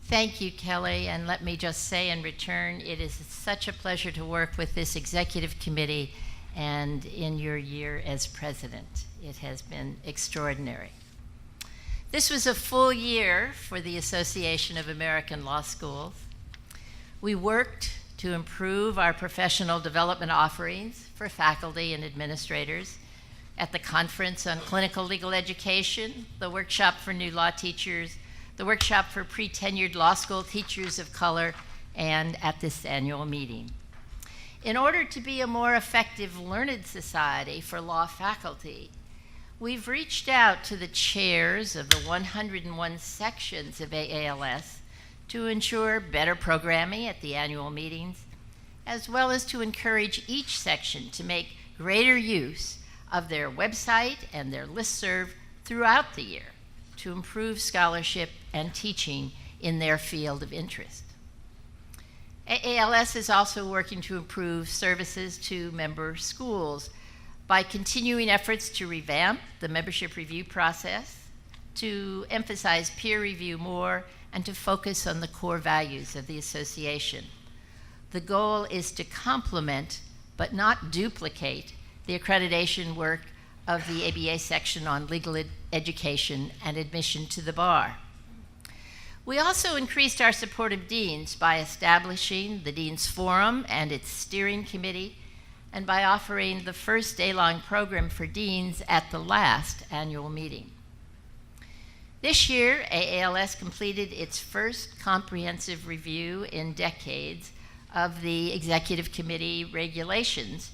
Thank you, Kelly, and let me just say in return, it is such a pleasure to work with this executive committee and in your year as president. It has been extraordinary. This was a full year for the Association of American Law Schools. We worked to improve our professional development offerings for faculty and administrators at the Conference on Clinical Legal Education, the Workshop for New Law Teachers, the Workshop for Pre-Tenured Law School Teachers of Color, and at this annual meeting. In order to be a more effective learned society for law faculty, we've reached out to the chairs of the 101 sections of AALS to ensure better programming at the annual meetings, as well as to encourage each section to make greater use of their website and their listserv throughout the year to improve scholarship and teaching in their field of interest. AALS is also working to improve services to member schools by continuing efforts to revamp the membership review process, to emphasize peer review more, and to focus on the core values of the association. The goal is to complement, but not duplicate, the accreditation work of the ABA section on legal education and admission to the bar. We also increased our support of deans by establishing the Deans Forum and its steering committee, and by offering the first day-long program for deans at the last annual meeting. This year, AALS completed its first comprehensive review in decades of the Executive Committee regulations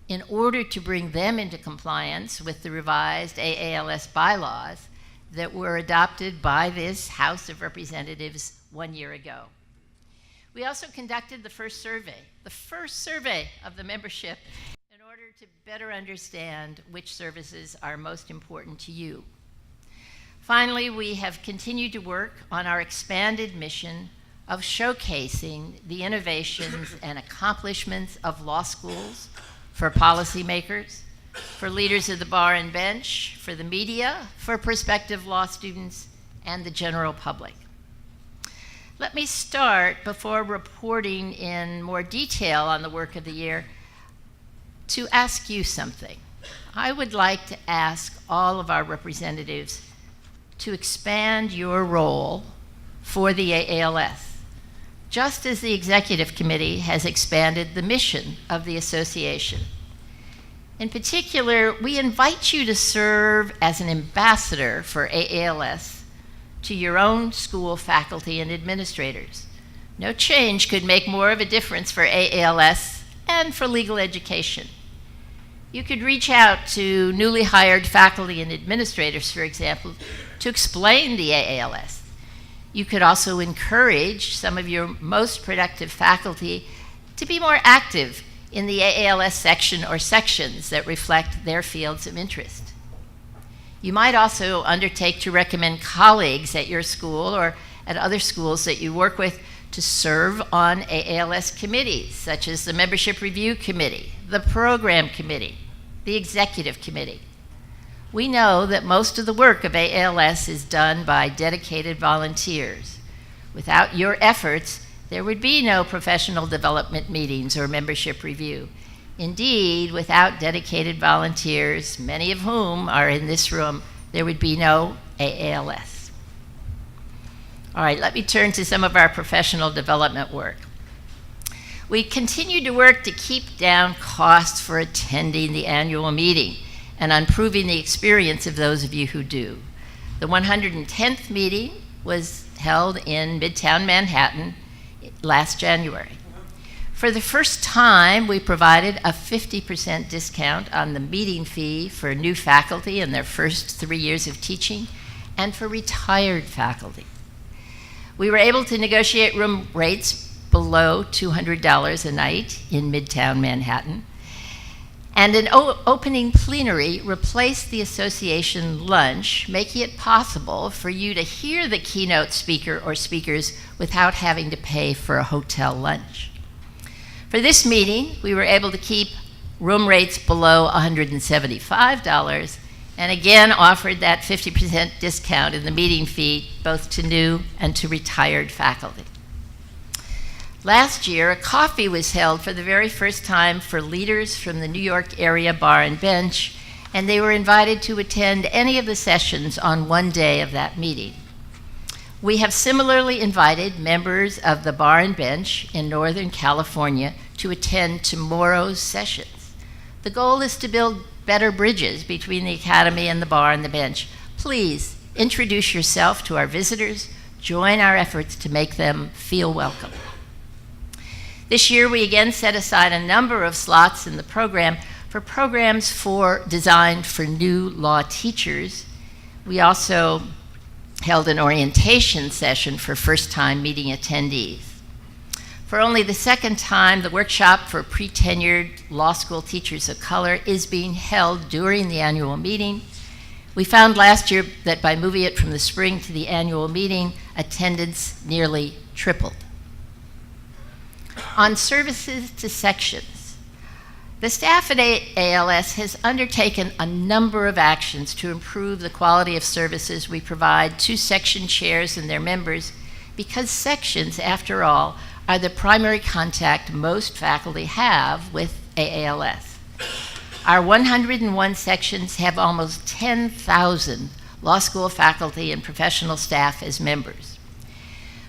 in order to bring them into compliance with the revised AALS bylaws that were adopted by this House of Representatives 1 year ago. We also conducted the first survey of the membership in order to better understand which services are most important to you. Finally, we have continued to work on our expanded mission of showcasing the innovations and accomplishments of law schools for policymakers, for leaders of the bar and bench, for the media, for prospective law students, and the general public. Let me start, before reporting in more detail on the work of the year, to ask you something. I would like to ask all of our representatives to expand your role for the AALS, just as the Executive Committee has expanded the mission of the association. In particular, we invite you to serve as an ambassador for AALS to your own school faculty and administrators. No change could make more of a difference for AALS and for legal education. You could reach out to newly hired faculty and administrators, for example, to explain the AALS. You could also encourage some of your most productive faculty to be more active in the AALS section or sections that reflect their fields of interest. You might also undertake to recommend colleagues at your school or at other schools that you work with to serve on AALS committees, such as the Membership Review Committee, the Program Committee, the Executive Committee. We know that most of the work of AALS is done by dedicated volunteers. Without your efforts, there would be no professional development meetings or membership review. Indeed, without dedicated volunteers, many of whom are in this room, there would be no AALS. All right, let me turn to some of our professional development work. We continue to work to keep down costs for attending the annual meeting and on improving the experience of those of you who do. The 110th meeting was held in Midtown Manhattan last January. For the first time, we provided a 50% discount on the meeting fee for new faculty in their first 3 years of teaching and for retired faculty. We were able to negotiate room rates below $200 a night in Midtown Manhattan, and an opening plenary replaced the association lunch, making it possible for you to hear the keynote speaker or speakers without having to pay for a hotel lunch. For this meeting, we were able to keep room rates below $175 and again offered that 50% discount in the meeting fee both to new and to retired faculty. Last year, a coffee was held for the very first time for leaders from the New York area bar and bench, and they were invited to attend any of the sessions on one day of that meeting. We have similarly invited members of the bar and bench in Northern California to attend tomorrow's sessions. The goal is to build better bridges between the academy and the bar and the bench. Please introduce yourself to our visitors. Join our efforts to make them feel welcome. This year, we again set aside a number of slots in the program for programs designed for new law teachers. We also held an orientation session for first-time meeting attendees. For only the second time, the workshop for pre-tenured law school teachers of color is being held during the annual meeting. We found last year that by moving it from the spring to the annual meeting, attendance nearly tripled. On services to sections, the staff at AALS has undertaken a number of actions to improve the quality of services we provide to section chairs and their members, because sections, after all, are the primary contact most faculty have with AALS. Our 101 sections have almost 10,000 law school faculty and professional staff as members.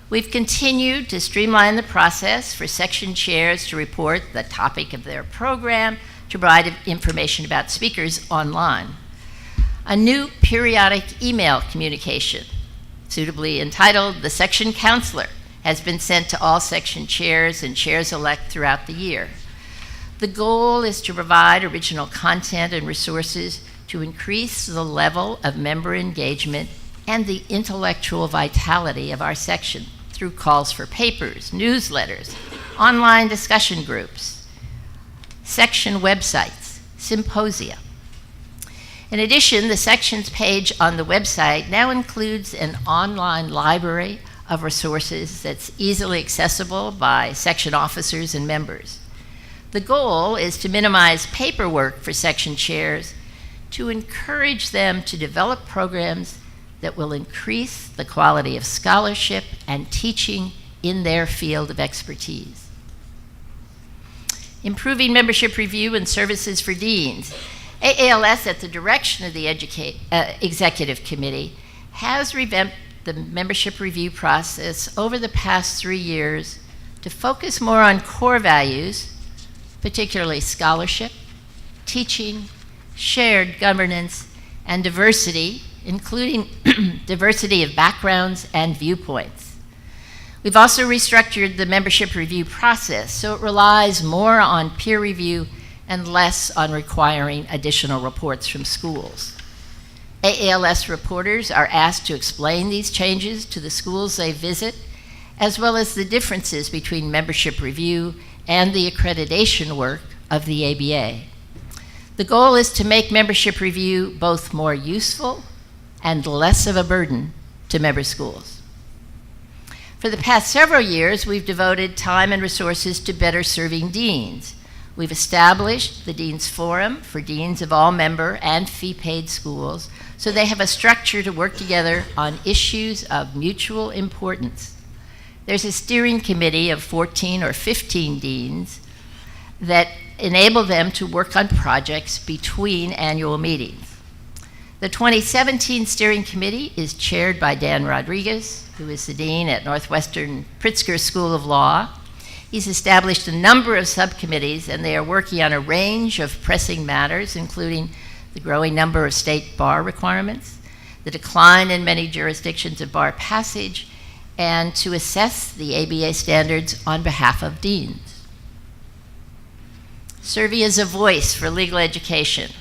We've continued to streamline the process for section chairs to report the topic of their program, to provide information about speakers online. A new periodic email communication, suitably entitled The Section Counselor, has been sent to all section chairs and chairs-elect throughout the year. The goal is to provide original content and resources to increase the level of member engagement and the intellectual vitality of our section through calls for papers, newsletters, online discussion groups, section websites, symposia. In addition, the sections page on the website now includes an online library of resources that's easily accessible by section officers and members. The goal is to minimize paperwork for section chairs, to encourage them to develop programs that will increase the quality of scholarship and teaching in their field of expertise. Improving membership review and services for deans. AALS, at the direction of the Executive Committee, has revamped the membership review process over the past 3 years to focus more on core values, particularly scholarship, teaching, shared governance, and diversity, including diversity of backgrounds and viewpoints. We've also restructured the membership review process so it relies more on peer review and less on requiring additional reports from schools. AALS reporters are asked to explain these changes to the schools they visit, as well as the differences between membership review and the accreditation work of the ABA. The goal is to make membership review both more useful and less of a burden to member schools. For the past several years, we've devoted time and resources to better serving deans. We've established the Deans Forum for deans of all member and fee-paid schools, so they have a structure to work together on issues of mutual importance. There's a steering committee of 14 or 15 deans that enable them to work on projects between annual meetings. The 2017 steering committee is chaired by Dan Rodriguez, who is the dean at Northwestern Pritzker School of Law. He's established a number of subcommittees, and they are working on a range of pressing matters, including the growing number of state bar requirements, the decline in many jurisdictions of bar passage, and to assess the ABA standards on behalf of deans. Serving as a voice for legal education.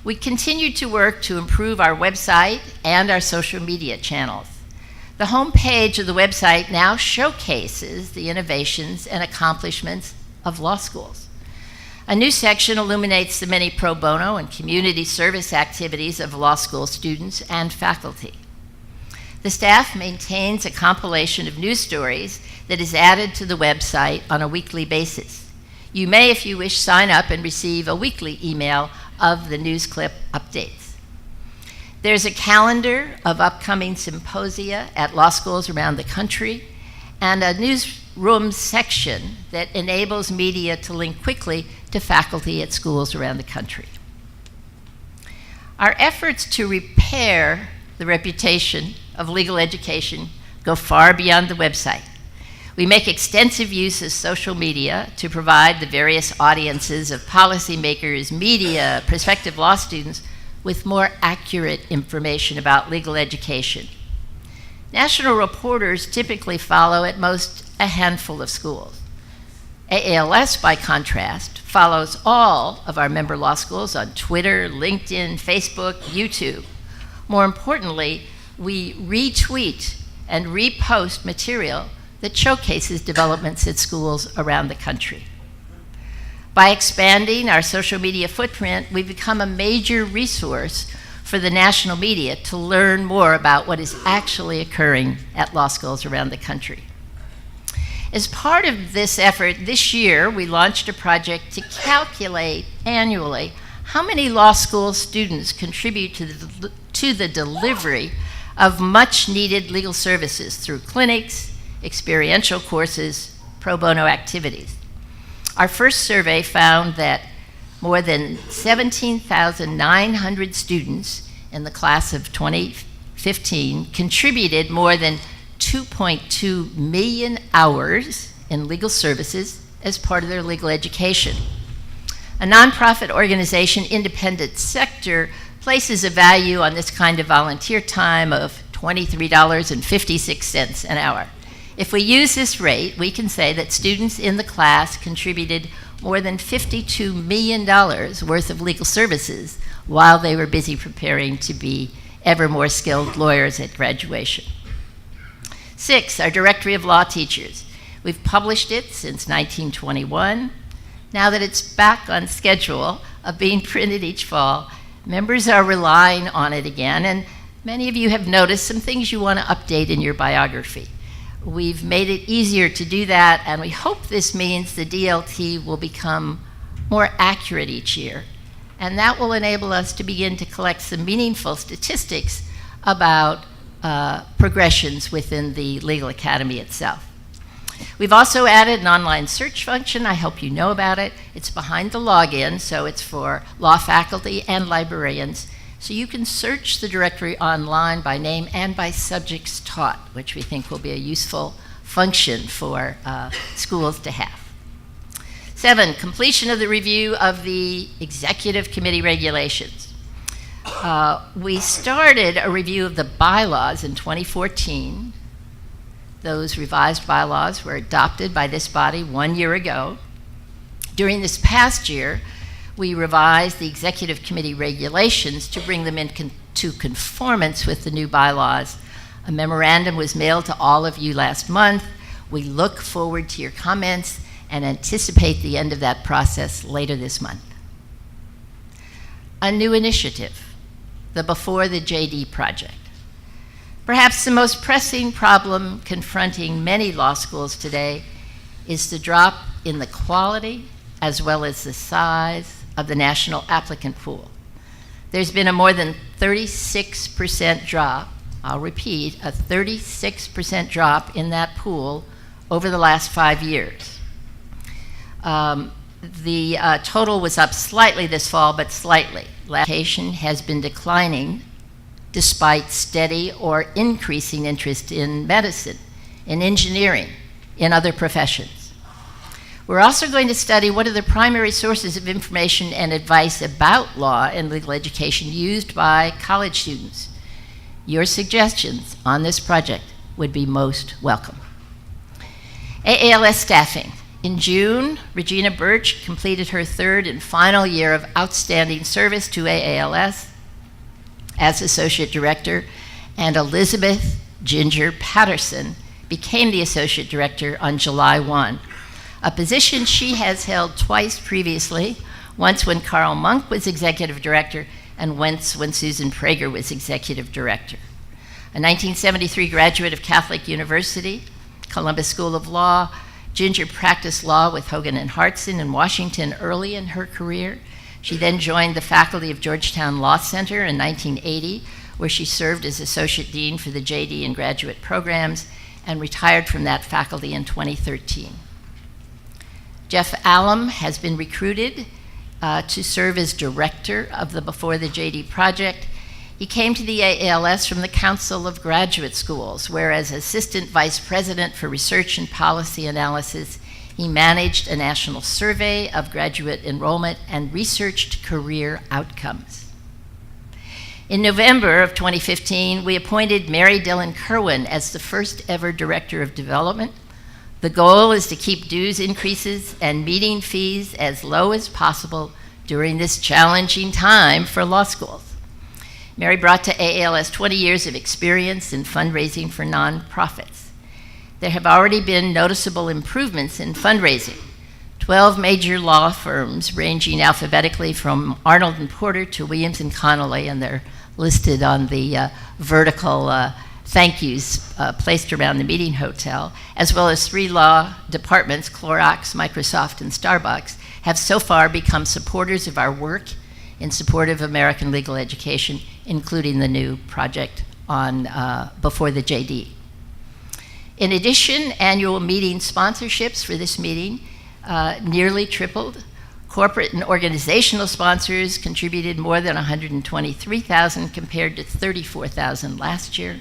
We continue to work to improve our website and our social media channels. The homepage of the website now showcases the innovations and accomplishments of law schools. A new section illuminates the many pro bono and community service activities of law school students and faculty. The staff maintains a compilation of news stories that is added to the website on a weekly basis. You may, if you wish, sign up and receive a weekly email of the news clip updates. There's a calendar of upcoming symposia at law schools around the country and a newsroom section that enables media to link quickly to faculty at schools around the country. Our efforts to repair the reputation of legal education go far beyond the website. We make extensive use of social media to provide the various audiences of policymakers, media, prospective law students with more accurate information about legal education. National reporters typically follow at most a handful of schools. AALS, by contrast, follows all of our member law schools on Twitter, LinkedIn, Facebook, YouTube. More importantly, we retweet and repost material that showcases developments at schools around the country. By expanding our social media footprint, we've become a major resource for the national media to learn more about what is actually occurring at law schools around the country. As part of this effort, this year we launched a project to calculate annually how many law school students contribute to the delivery of much needed legal services through clinics, experiential courses, pro bono activities. Our first survey found that more than 17,900 students in the class of 2015 contributed more than 2.2 million hours in legal services as part of their legal education. A nonprofit organization, Independent Sector, places a value on this kind of volunteer time of $23.56 an hour. If we use this rate, we can say that students in the class contributed more than $52 million worth of legal services while they were busy preparing to be ever more skilled lawyers at graduation. 6, our Directory of Law Teachers. We've published it since 1921. Now that it's back on schedule of being printed each fall, members are relying on it again, and many of you have noticed some things you want to update in your biography. We've made it easier to do that, and we hope this means the DLT will become more accurate each year, and that will enable us to begin to collect some meaningful statistics about progressions within the Legal Academy itself. We've also added an online search function. I hope you know about it. It's behind the login, so it's for law faculty and librarians. So you can search the directory online by name and by subjects taught, which we think will be a useful function for schools to have. 7, completion of the review of the Executive Committee regulations. We started a review of the bylaws in 2014. Those revised bylaws were adopted by this body 1 year ago. During this past year, we revised the Executive Committee regulations to bring them into conformance with the new bylaws. A memorandum was mailed to all of you last month. We look forward to your comments and anticipate the end of that process later this month. A new initiative, the Before the JD Project. Perhaps the most pressing problem confronting many law schools today is the drop in the quality as well as the size of the national applicant pool. There's been a more than 36% drop, I'll repeat, a 36% drop in that pool over the last 5 years. The total was up slightly this fall, but slightly. Application has been declining despite steady or increasing interest in medicine, in engineering, in other professions. We're also going to study what are the primary sources of information and advice about law and legal education used by college students. Your suggestions on this project would be most welcome. AALS staffing. In June, Regina Birch completed her 3rd and final year of outstanding service to AALS as Associate Director, and Elizabeth Ginger Patterson became the Associate Director on July 1, a position she has held twice previously, once when Carl Monk was Executive Director and once when Susan Prager was Executive Director. A 1973 graduate of Catholic University, Columbus School of Law, Ginger practiced law with Hogan and Hartson in Washington early in her career. She then joined the faculty of Georgetown Law Center in 1980, where she served as Associate Dean for the JD and graduate programs and retired from that faculty in 2013. Jeff Allam has been recruited to serve as director of the Before the JD project. He came to the AALS from the Council of Graduate Schools, where as Assistant Vice President for Research and Policy Analysis, he managed a national survey of graduate enrollment and researched career outcomes. In November of 2015, we appointed Mary Dillon Kerwin as the first ever Director of Development. The goal is to keep dues increases and meeting fees as low as possible during this challenging time for law schools. Mary brought to AALS 20 years of experience in fundraising for nonprofits. There have already been noticeable improvements in fundraising. 12 major law firms, ranging alphabetically from Arnold and Porter to Williams and Connolly, and they're listed on the vertical thank yous placed around the meeting hotel, as well as 3 law departments, Clorox, Microsoft, and Starbucks, have so far become supporters of our work in support of American legal education, including the new project on Before the JD. In addition, annual meeting sponsorships for this meeting nearly tripled. Corporate and organizational sponsors contributed more than $123,000 compared to $34,000 last year.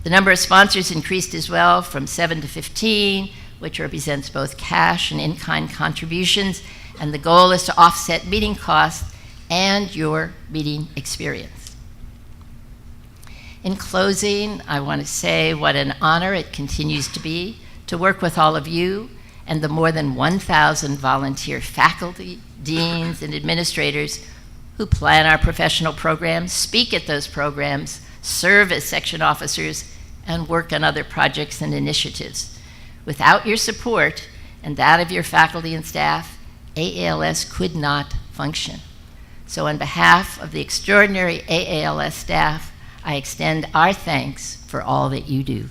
The number of sponsors increased as well from 7 to 15, which represents both cash and in-kind contributions, and the goal is to offset meeting costs and your meeting experience. In closing, I want to say what an honor it continues to be to work with all of you and the more than 1,000 volunteer faculty, deans, and administrators who plan our professional programs, speak at those programs, serve as section officers, and work on other projects and initiatives. Without your support and that of your faculty and staff, AALS could not function. So on behalf of the extraordinary AALS staff, I extend our thanks for all that you do.